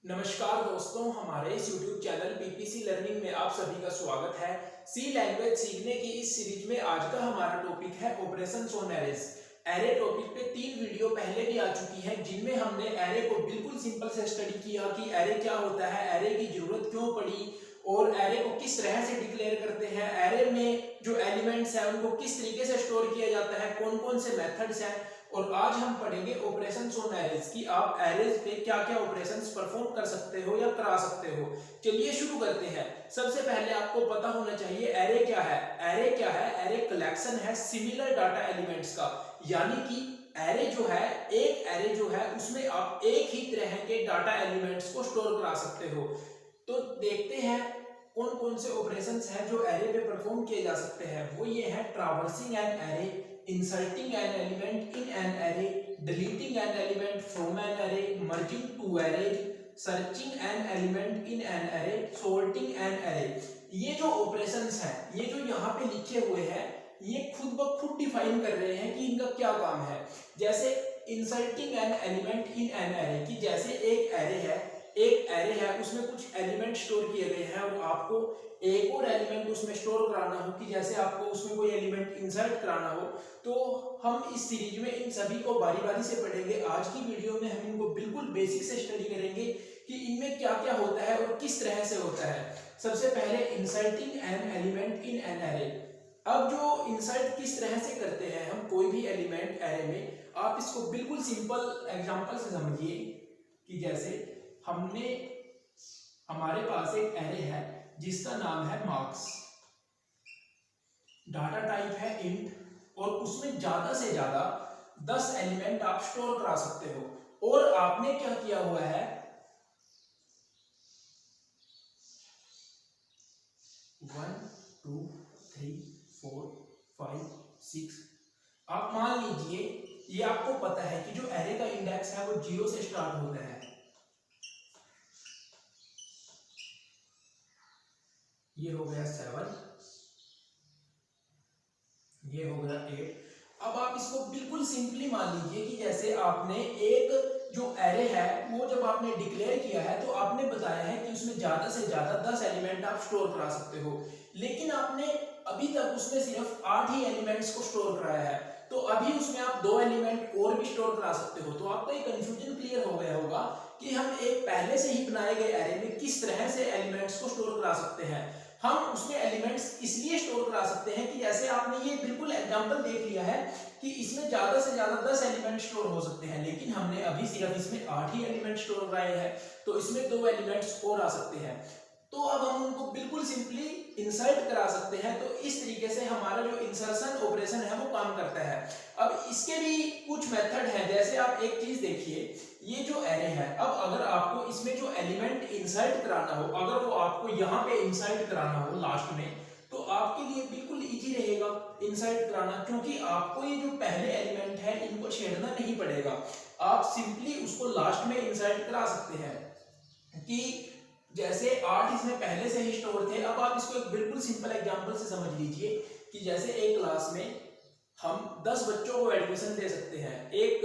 नमस्कार दोस्तों, हमारे इस YouTube चैनल पीपीसी लर्निंग में आप सभी का स्वागत है। सी लैंग्वेज सीखने की इस सीरीज में आज का हमारा टॉपिक है operations on arrays. Array topic पे 3 वीडियो पहले भी आ चुकी है जिनमें हमने एरे को बिल्कुल सिंपल से स्टडी किया कि एरे क्या होता है, एरे की जरूरत क्यों पड़ी और एरे को किस तरह से डिक्लेयर करते हैं, एरे में जो एलिमेंट्स हैं उनको किस तरीके से स्टोर किया जाता है, कौन कौन से मेथड्स हैं। और आज हम पढ़ेंगे ऑपरेशंस ऑन एरेज कि आप एरेज पे क्या क्या ऑपरेशंस परफॉर्म कर सकते हो या करा सकते हो। चलिए शुरू करते हैं। सबसे पहले आपको पता होना चाहिए एरे क्या है। एरे क्या है? एरे कलेक्शन है सिमिलर डाटा एलिमेंट्स का, यानी कि एरे जो है, एक एरे जो है उसमें आप एक ही तरह के डाटा एलिमेंट्स को स्टोर करा सकते हो। तो देखते हैं कौन कौन से ऑपरेशंस हैं जो एरे पे परफॉर्म किए जा सकते हैं। वो ये है traversing an array, inserting an element in an array, deleting an element from an array, merging two arrays, searching an element in an array, sorting an array। ये जो ऑपरेशंस हैं, ये जो यहाँ पे लिखे हुए हैं, ये खुद ब खुद डिफाइन कर रहे हैं कि इनका क्या काम है। जैसे inserting an element in an array, कि जैसे एक एरे है उसमें कुछ एलिमेंट स्टोर किए गए हैं और आपको एक और एलिमेंट उसमें स्टोर कराना हो, कि जैसे आपको उसमें कोई एलिमेंट इंसर्ट कराना हो, तो हम इस सीरीज में इन सभी को बारी बारी से पढ़ेंगे। आज की वीडियो में हम इनको बिल्कुल बेसिक से स्टडी करेंगे कि इनमें क्या क्या होता है और किस तरह से होता है। सबसे पहले inserting an element in an array. अब जो इंसर्ट किस तरह से करते हैं हम कोई भी एलिमेंट एरे में, आप इसको बिल्कुल सिंपल एग्जांपल से समझिए कि जैसे हमारे पास एक एरे है जिसका नाम है मार्क्स, डाटा टाइप है इंट, और उसमें ज्यादा से ज्यादा 10 एलिमेंट आप स्टोर करा सकते हो। और आपने क्या किया हुआ है, 1 2 3 4 5 6, आप मान लीजिए ये आपको पता है कि जो एरे का इंडेक्स है वो 0 से स्टार्ट होता है। ये हो गया 7, ये हो गया 8। अब आप इसको बिल्कुल सिंपली मान लीजिए कि जैसे आपने एक जो एरे है वो जब आपने डिक्लेयर किया है तो आपने बताया है कि उसमें ज्यादा से ज्यादा 10 एलिमेंट आप स्टोर करा सकते हो, लेकिन आपने अभी तक उसमें सिर्फ 8 ही एलिमेंट्स को स्टोर कराया है। तो अभी उसमें आप 2 एलिमेंट और भी स्टोर करा सकते हो। तो आपका ये कंफ्यूजन क्लियर हो गया होगा कि हम एक पहले से ही बनाए गए एरे में किस तरह से एलिमेंट्स को स्टोर करा सकते हैं। हम उसमें एलिमेंट्स इसलिए स्टोर करा सकते हैं कि जैसे आपने ये बिल्कुल एग्जांपल देख लिया है कि इसमें ज्यादा से ज्यादा 10 एलिमेंट स्टोर हो सकते हैं, लेकिन हमने अभी सिर्फ इसमें 8 ही एलिमेंट स्टोर कराए हैं, तो इसमें 2 एलिमेंट्स और आ सकते हैं। तो अब हम उनको बिल्कुल सिंपली इंसर्ट करा सकते हैं। तो इस तरीके से हमारा जो इंसर्शन ऑपरेशन है वो काम करता है। अब इसके भी कुछ मेथड हैं। जैसे आप एक चीज देखिए, ये जो एरे है, अब अगर आपको इसमें जो एलिमेंट इंसर्ट कराना हो, अगर वो आपको यहाँ पे इंसर्ट कराना हो लास्ट में, तो आपके लिए बिल्कुल इजी रहेगा इंसर्ट कराना, क्योंकि आपको ये जो पहले एलिमेंट है इनको छेड़ना नहीं पड़ेगा। आप सिंपली उसको लास्ट में इंसर्ट करा सकते हैं। कि जैसे 8 इसमें पहले से ही स्टोर थे। अब आप इसको एक बिल्कुल सिंपल एग्जांपल से समझ लीजिए कि जैसे एक क्लास में हम 10 बच्चों को एडमिशन दे सकते हैं। एक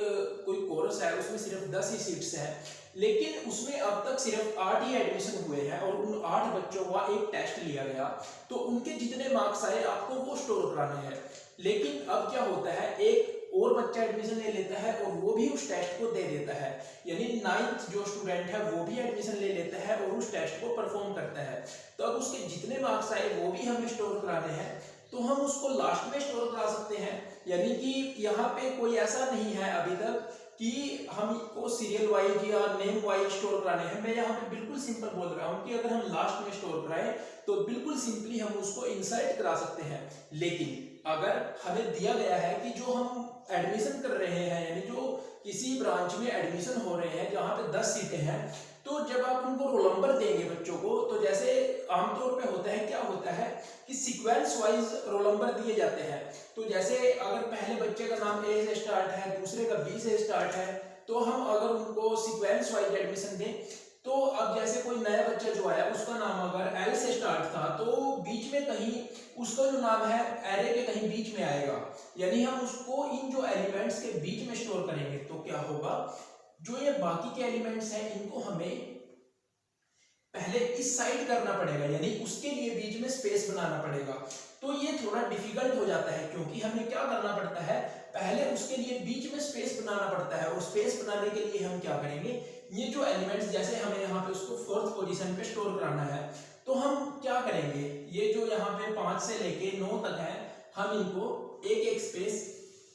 कोई कोर्स है उसमें सिर्फ 10 ही सीट्स हैं, लेकिन उसमें अब तक सिर्फ 8 ही एडमिशन हुए हैं और उन 8 बच्चों का एक टेस्ट लिया गया, तो उनके जितने मार्क्स आए आपको वो स्टोर कराने हैं। लेकिन अब क्या होता है, एक और बच्चा एडमिशन ले लेता है और वो भी उस टेस्ट को दे देता है, यानी 9th जो स्टूडेंट है वो भी एडमिशन ले लेता है और उस टेस्ट को परफॉर्म करता है। तो अब उसके जितने मार्क्स आए वो भी हमें स्टोर कराने हैं, तो हम उसको लास्ट में स्टोर करा सकते हैं। यानी कि यहाँ पे कोई ऐसा नहीं है अभी तक कि हमको सीरियल वाइज या नेम वाइज स्टोर कराने हैं। मैं यहाँ पे बिल्कुल सिंपल बोल रहा हूँ कि अगर हम लास्ट में स्टोर कराएं तो बिल्कुल सिंपली हम उसको इंसर्ट करा सकते हैं। लेकिन अगर हमें दिया गया है कि जो हम एडमिशन कर रहे हैं, यानी जो किसी ब्रांच में एडमिशन हो रहे हैं जहाँ पे 10 सीटें हैं, तो जब आप उनको रोल नंबर देंगे बच्चों को, तो जैसे आमतौर पे होता है, क्या होता है कि सीक्वेंस वाइज रोल नंबर दिए जाते हैं। तो जैसे अगर पहले बच्चे का नाम ए से स्टार्ट है, दूसरे का बी से स्टार्ट है, तो हम अगर उनको सीक्वेंस वाइज एडमिशन दें, तो अब जैसे कोई नया बच्चा जो आया उसका नाम अगर एल से स्टार्ट था, तो बीच में कहीं उसका जो नाम है एरे के कहीं बीच में आएगा, यानी हम उसको इन जो एलिमेंट्स के बीच में स्टोर करेंगे। तो क्या होगा, जो ये बाकी के एलिमेंट्स हैं इनको हमें पहले इस साइड करना पड़ेगा, यानी उसके लिए बीच में स्पेस बनाना पड़ेगा। तो ये थोड़ा डिफिकल्ट हो जाता है, क्योंकि हमें क्या करना पड़ता है, पहले उसके लिए बीच में स्पेस बनाना पड़ता है। और स्पेस बनाने के लिए हम क्या करेंगे, ये जो एलिमेंट्स, जैसे हमें यहाँ पे उसको 4th पोजीशन पे स्टोर कराना है, तो हम क्या करेंगे, ये जो यहाँ पे 5 से लेके 9 तक है, हम इनको एक एक स्पेस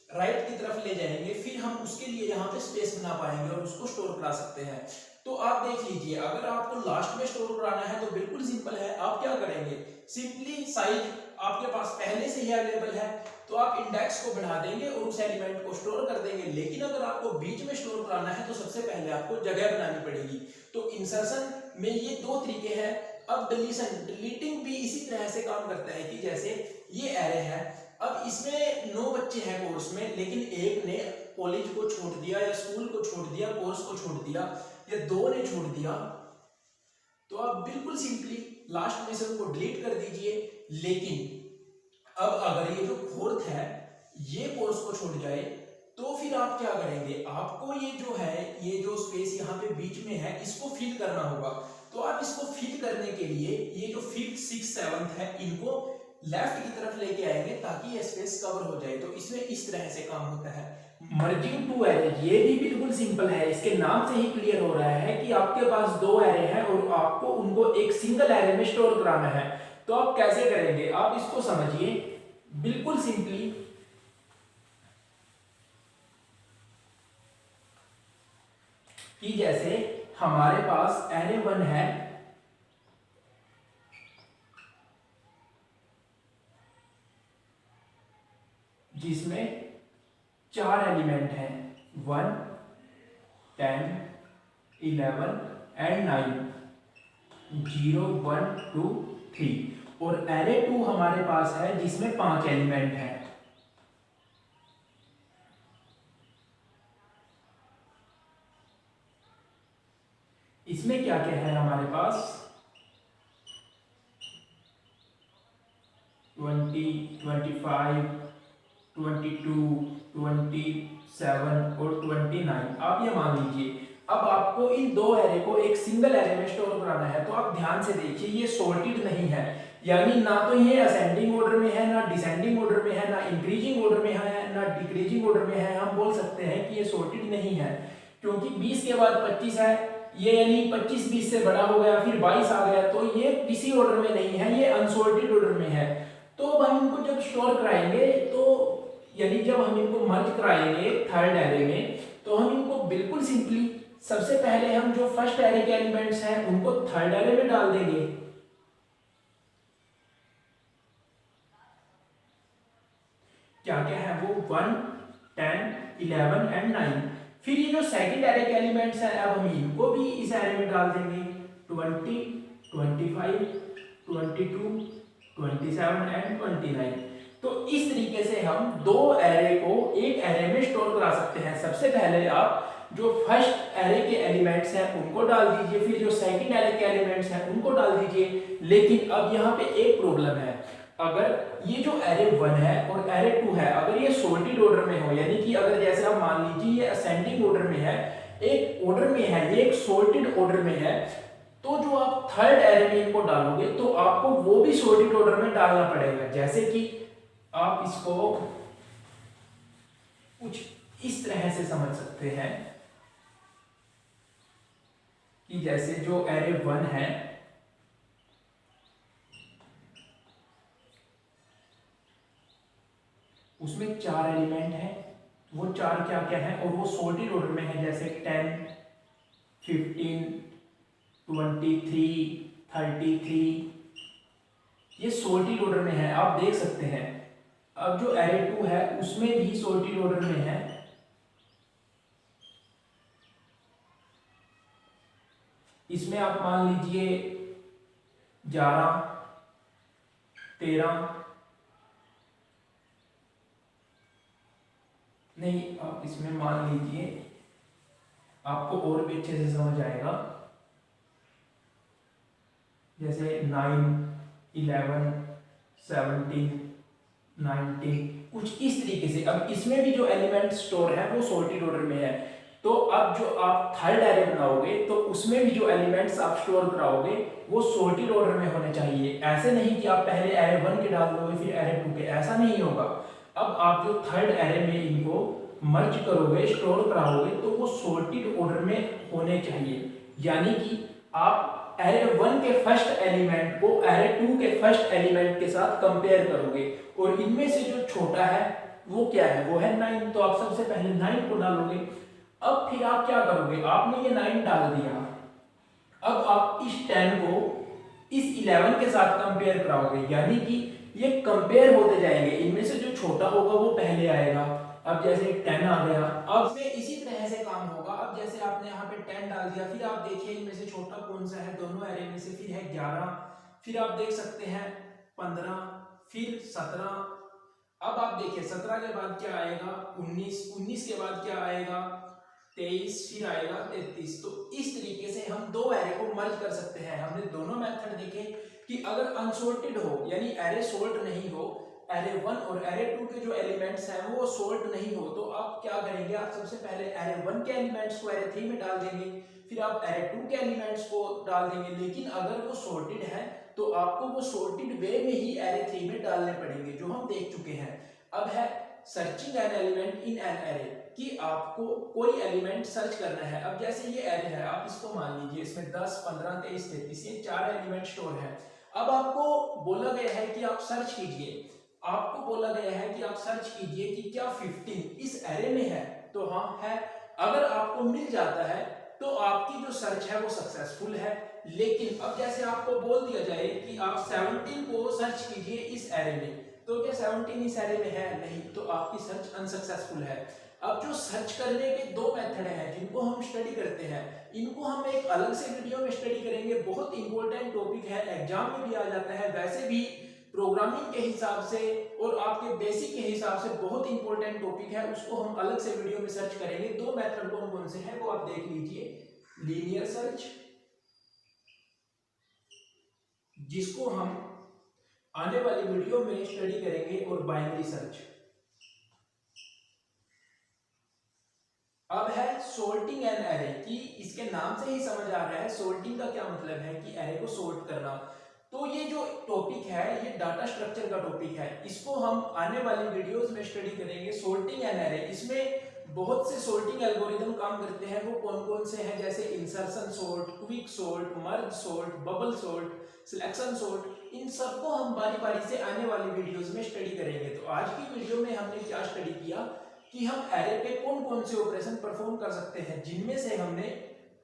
राइट की तरफ ले जाएंगे, फिर हम उसके लिए यहाँ पे स्पेस बना पाएंगे और उसको स्टोर करा सकते हैं। तो आप देख लीजिए, अगर आपको लास्ट में स्टोर कराना है तो बिल्कुल सिंपल है, आप क्या करेंगे, सिंपली साइज आपके पास पहले से ही अवेलेबल है, तो आप इंडेक्स को बढ़ा देंगे और उस एलिमेंट को स्टोर कर देंगे। लेकिन अगर आपको बीच में स्टोर कराना है तो सबसे पहले आपको जगह बनानी पड़ेगी। तो इंसर्शन में ये 2 तरीके हैं। अब डिलीटिंग भी इसी तरह से काम करता है कि जैसे ये एरे है, अब इसमें 9 बच्चे हैं कोर्स में, लेकिन एक ने कॉलेज को छोड़ दिया या स्कूल को छोड़ दिया, कोर्स को छोड़ दिया, या 2 ने छोड़ दिया, तो आप बिल्कुल सिंपली लास्ट में से उनको डिलीट कर दीजिए। लेकिन अब अगर ये जो 4th है ये कोर्स को छोड़ जाए, तो फिर आप क्या करेंगे, आपको ये जो है, ये जो स्पेस यहाँ पे बीच में है, इसको फिल करना होगा। तो आप इसको फिल करने के लिए ये जो 5th 6th 7th है, इनको लेफ्ट की तरफ लेके आएंगे ताकि ये स्पेस कवर हो जाए। तो इसमें इस तरह से काम होता है। मर्जिंग टू एरे, ये भी बिल्कुल सिंपल है, इसके नाम से ही क्लियर हो रहा है कि आपके पास 2 एरे हैं और आपको उनको एक सिंगल एरे में स्टोर कराना है। तो आप कैसे करेंगे, आप इसको समझिए बिल्कुल सिंपली। कि जैसे हमारे पास एरे 1 है, जिसमें 4 एलिमेंट हैं, 1, 10, 11 एंड 9, 0, 1, 2, 3। और एरे 2 हमारे पास है जिसमें 5 एलिमेंट हैं। इसमें क्या क्या है हमारे पास, 20, 25, 22, 27 और 29। आप ये मान लीजिए अब आपको इन 2 एरे को एक सिंगल एरे में स्टोर कराना है। तो आप ध्यान से देखिए, ये सॉर्टेड नहीं है, यानी ना तो ये असेंडिंग ऑर्डर में है, ना डिसेंडिंग ऑर्डर में है, ना इंक्रीजिंग ऑर्डर में है, ना डिक्रीजिंग ऑर्डर में है। हम बोल सकते हैं कि ये सॉर्टेड नहीं है, क्योंकि 20 के बाद 25 है, ये यानी 25 20 से बड़ा हो गया, फिर 22 आ गया, तो ये किसी ऑर्डर में नहीं है, ये अनसॉर्टेड ऑर्डर में है। तो अब हम इनको जब स्टोर कराएंगे, तो यानी जब हम इनको मर्ज कराएंगे 3rd एरे में, तो हम इनको बिल्कुल सिंपली सबसे पहले हम जो फर्स्ट एरे के एलिमेंट्स हैं उनको 3rd एरे में डाल देंगे। क्या क्या है वो, 1, 10, 11 एंड 9। फिर ये जो सेकंड एरे के एलिमेंट्स हैं, अब हम इनको भी इस एरे में डाल देंगे, 20, 25, 22, 27 एंड 29। तो इस तरीके से हम 2 एरे को एक एरे में स्टोर करा सकते हैं। सबसे पहले आप जो फर्स्ट एरे के एलिमेंट्स हैं उनको डाल दीजिए, फिर जो सेकंड एरे के एलिमेंट्स हैं उनको डाल दीजिए। लेकिन अब यहाँ पे एक प्रॉब्लम है, अगर ये जो एरे 1 है और एरे 2 है, अगर ये सॉर्टेड ऑर्डर में हो, यानी कि अगर जैसे आप मान लीजिए ये असेंडिंग ऑर्डर में है, एक ऑर्डर में है, ये एक सॉर्टेड ऑर्डर में है, तो जो आप 3rd एरे में इनको डालोगे तो आपको वो भी सॉर्टेड ऑर्डर में डालना पड़ेगा। जैसे कि आप इसको कुछ इस तरह से समझ सकते हैं कि जैसे जो एरे 1 है, उसमें 4 एलिमेंट हैं, वो 4 क्या क्या हैं और वो सॉर्टेड ऑर्डर में है, जैसे 10, 15, 23, 33, ये सॉर्टेड ऑर्डर में है, आप देख सकते हैं। अब जो एरे 2 है उसमें भी सॉर्टेड ऑर्डर में है, इसमें आप मान लीजिए 11, 13, नहीं आप इसमें मान लीजिए, आपको और भी अच्छे से समझ आएगा, जैसे 9, 11, 17, 19, कुछ इस तरीके से। अब इसमें भी जो एलिमेंट स्टोर है वो सॉर्टेड ऑर्डर में है। तो अब जो आप थर्ड एरे बनाओगे तो उसमें भी जो एलिमेंट्स आप स्टोर कराओगे वो सॉर्टेड ऑर्डर में होने चाहिए। ऐसे नहीं कि आप पहले एरे 1 के डाल दोगे फिर एरे 2 के, ऐसा नहीं होगा। अब आप जो थर्ड एरे में इनको मर्ज करोगे, स्टोर कराओगे, तो वो सॉर्टेड ऑर्डर में होने चाहिए। यानी कि आप एरे 1 के फर्स्ट एलिमेंट को एरे 2 के फर्स्ट एलिमेंट के साथ कंपेयर करोगे और इनमें से जो छोटा है वो क्या है, वो है 9। तो आप सबसे पहले 9 को डालोगे। अब फिर आप क्या करोगे, आपने ये 9 डाल दिया, अब आप इस 10 को इस 11 के साथ कंपेयर कराओगे, यानी कि ये कंपेयर होते जाएंगे, इनमें से जो छोटा होगा वो पहले आएगा। अब जैसे 10 आ गया, अब में इसी तरह से काम होगा। अब जैसे आपने यहाँ पे 10 डाल दिया, फिर आप देखिए इनमें से छोटा कौन सा है दोनों एरे में से, फिर है 11, फिर आप देख सकते हैं 15, फिर 17। अब आप देखिए 17 के बाद क्या आएगा 19, 19 के बाद क्या आएगा 23, फिर आएगा 33। तो इस तरीके से हम दो एरे को मर्ज कर सकते हैं। हमने दोनों मेथड देखे कि अगर अनसॉर्टेड हो यानी एरे सॉर्ट नहीं हो, एरे 1 और एरे 2 के जो एलिमेंट्स हैं वो सॉर्ट नहीं हो, तो आप क्या करेंगे, आप सबसे पहले एरे 1 के एलिमेंट्स को एरे 3 में डाल देंगे, फिर आप एरे 2 के एलिमेंट्स को डाल देंगे। लेकिन अगर वो सॉर्टेड है तो आपको वो सॉर्टेड वे में ही एरे 3 में डालने पड़ेंगे, जो हम देख चुके हैं। अब है searching an element in an array, कि आपको कोई एलिमेंट सर्च करना है। अब जैसे ये एरे है, आप इसको मान लीजिए इसमें 10, 15, 23, 33 ये 4 एलिमेंट स्टोर है। अब आपको बोला गया है कि आप सर्च कीजिए, आपको बोला गया है कि आप सर्च कीजिए कि क्या 15 इस एरे में है, तो हाँ है। अगर आपको मिल जाता है तो आपकी जो सर्च है वो सक्सेसफुल है। लेकिन अब जैसे आपको बोल दिया जाए कि आप 17 को सर्च कीजिए इस एरे में, तो क्या 17 इस एरे में है, नहीं, तो आपकी सर्च अनसक्सेसफुल है। अब जो सर्च करने के दो मेथड हैं जिनको हम स्टडी करते हैं, इनको हम एक अलग से वीडियो में स्टडी करेंगे। बहुत इंपॉर्टेंट टॉपिक है, एग्जाम में भी आ जाता है, वैसे भी प्रोग्रामिंग के हिसाब से और आपके बेसिक के हिसाब से बहुत इंपॉर्टेंट टॉपिक है, उसको हम अलग से वीडियो में सर्च करेंगे। दो मेथड कौन कौन से हैं वो आप देख लीजिए। लीनियर सर्च, जिसको हम आने वाली वीडियो में स्टडी करेंगे, और बाइनरी सर्च। अब है सॉर्टिंग एन एरे, कि इसके नाम से ही समझ आ रहा है सॉर्टिंग का क्या मतलब है, कि एरे को सॉर्ट करना। तो ये जो टॉपिक है ये डाटा स्ट्रक्चर का टॉपिक है, इसको हम आने वाली वीडियोस में स्टडी करेंगे। सॉर्टिंग एन एरे, इसमें बहुत से सॉर्टिंग एल्गोरिदम काम करते हैं, वो कौन कौन से हैं, जैसे insertion sort, quick sort, merge sort, bubble sort, selection sort. इन सबको हम बारी बारी से आने वाली वीडियोस में स्टडी करेंगे। तो आज की वीडियो में हमने क्या स्टडी किया कि हम एरे पे कौन कौन से ऑपरेशन परफॉर्म कर सकते हैं, जिनमें से हमने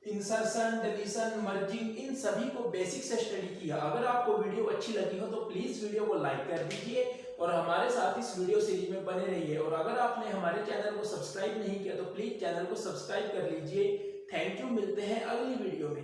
इंसर्शन, डिलीशन, मर्जिंग, इन सभी को बेसिक से स्टडी किया। अगर आपको वीडियो अच्छी लगी हो तो प्लीज वीडियो को लाइक कर दीजिए और हमारे साथ इस वीडियो सीरीज में बने रहिए। और अगर आपने हमारे चैनल को सब्सक्राइब नहीं किया तो प्लीज चैनल को सब्सक्राइब कर लीजिए। थैंक यू, मिलते हैं अगली वीडियो में।